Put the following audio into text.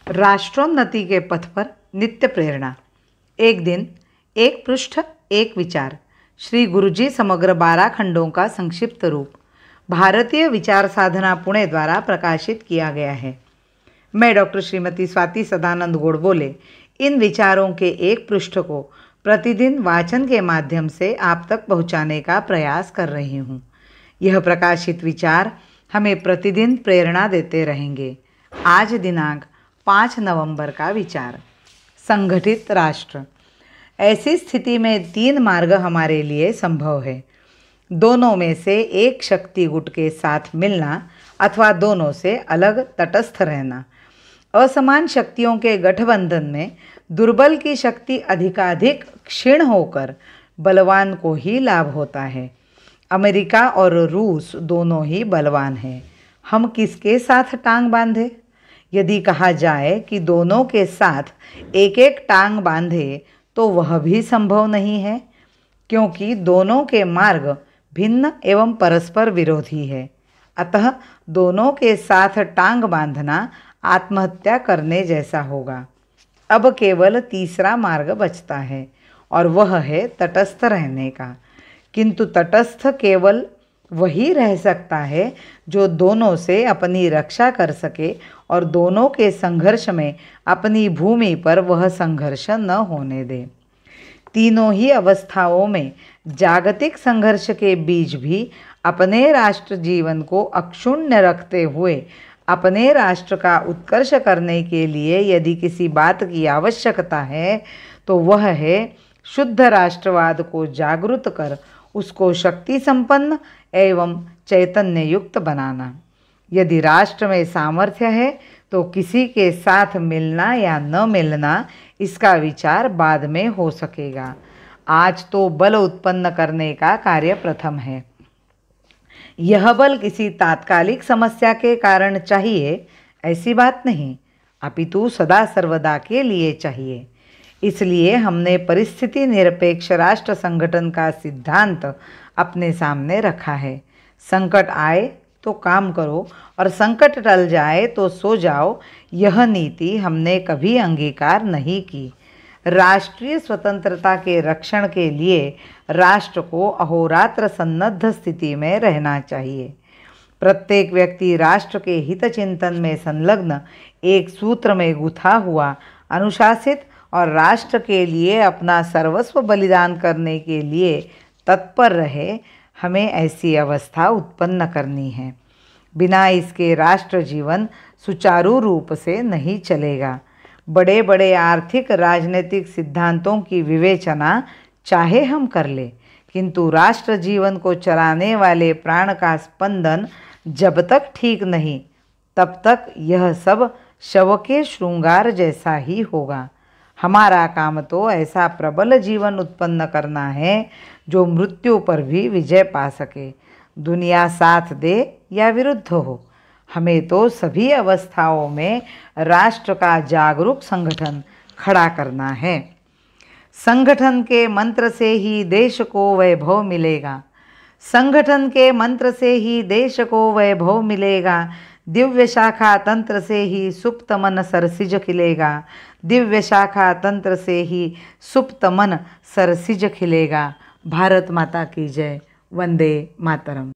राष्ट्रोन्नति के पथ पर नित्य प्रेरणा। एक दिन, एक पृष्ठ, एक विचार। श्री गुरुजी समग्र 12 खंडों का संक्षिप्त रूप भारतीय विचार साधना पुणे द्वारा प्रकाशित किया गया है। मैं डॉक्टर श्रीमती स्वाति सदानंद गोडबोले इन विचारों के एक पृष्ठ को प्रतिदिन वाचन के माध्यम से आप तक पहुंचाने का प्रयास कर रही हूं। यह प्रकाशित विचार हमें प्रतिदिन प्रेरणा देते रहेंगे। आज दिनांक 5 नवंबर का विचार, संगठित राष्ट्र। ऐसी स्थिति में 3 मार्ग हमारे लिए संभव है। दोनों में से एक शक्ति गुट के साथ मिलना अथवा दोनों से अलग तटस्थ रहना। असमान शक्तियों के गठबंधन में दुर्बल की शक्ति अधिकाधिक क्षीण होकर बलवान को ही लाभ होता है। अमेरिका और रूस दोनों ही बलवान हैं। हम किसके साथ टांग बांधे? यदि कहा जाए कि दोनों के साथ एक एक टांग बांधे तो वह भी संभव नहीं है, क्योंकि दोनों के मार्ग भिन्न एवं परस्पर विरोधी है। अतः दोनों के साथ टांग बांधना आत्महत्या करने जैसा होगा। अब केवल तीसरा मार्ग बचता है और वह है तटस्थ रहने का। किंतु तटस्थ केवल वही रह सकता है जो दोनों से अपनी रक्षा कर सके और दोनों के संघर्ष में अपनी भूमि पर वह संघर्ष न होने दे। तीनों ही अवस्थाओं में जागतिक संघर्ष के बीच भी अपने राष्ट्र जीवन को अक्षुण्ण रखते हुए अपने राष्ट्र का उत्कर्ष करने के लिए यदि किसी बात की आवश्यकता है तो वह है शुद्ध राष्ट्रवाद को जागृत कर उसको शक्ति संपन्न एवं चैतन्य युक्त बनाना। यदि राष्ट्र में सामर्थ्य है तो किसी के साथ मिलना या न मिलना इसका विचार बाद में हो सकेगा। आज तो बल उत्पन्न करने का कार्य प्रथम है। यह बल किसी तात्कालिक समस्या के कारण चाहिए ऐसी बात नहीं, अपितु सदा सर्वदा के लिए चाहिए। इसलिए हमने परिस्थिति निरपेक्ष राष्ट्र संगठन का सिद्धांत अपने सामने रखा है। संकट आए तो काम करो और संकट टल जाए तो सो जाओ, यह नीति हमने कभी अंगीकार नहीं की। राष्ट्रीय स्वतंत्रता के रक्षण के लिए राष्ट्र को अहोरात्र सन्नद्ध स्थिति में रहना चाहिए। प्रत्येक व्यक्ति राष्ट्र के हित चिंतन में संलग्न, एक सूत्र में गुथा हुआ, अनुशासित और राष्ट्र के लिए अपना सर्वस्व बलिदान करने के लिए तत्पर रहे। हमें ऐसी अवस्था उत्पन्न करनी है। बिना इसके राष्ट्र जीवन सुचारू रूप से नहीं चलेगा। बड़े बड़े आर्थिक राजनीतिक सिद्धांतों की विवेचना चाहे हम कर ले, किंतु राष्ट्र जीवन को चलाने वाले प्राण का स्पंदन जब तक ठीक नहीं तब तक यह सब शव के श्रृंगार जैसा ही होगा। हमारा काम तो ऐसा प्रबल जीवन उत्पन्न करना है जो मृत्यु पर भी विजय पा सके। दुनिया साथ दे या विरुद्ध हो, हमें तो सभी अवस्थाओं में राष्ट्र का जागरूक संगठन खड़ा करना है। संगठन के मंत्र से ही देश को वैभव मिलेगा। संगठन के मंत्र से ही देश को वैभव मिलेगा। दिव्य शाखा तंत्र से ही सुप्त मन सरसिज खिलेगा। दिव्य शाखा तंत्र से ही सुप्त मन सरसिज खिलेगा। भारत माता की जय। वंदे मातरम।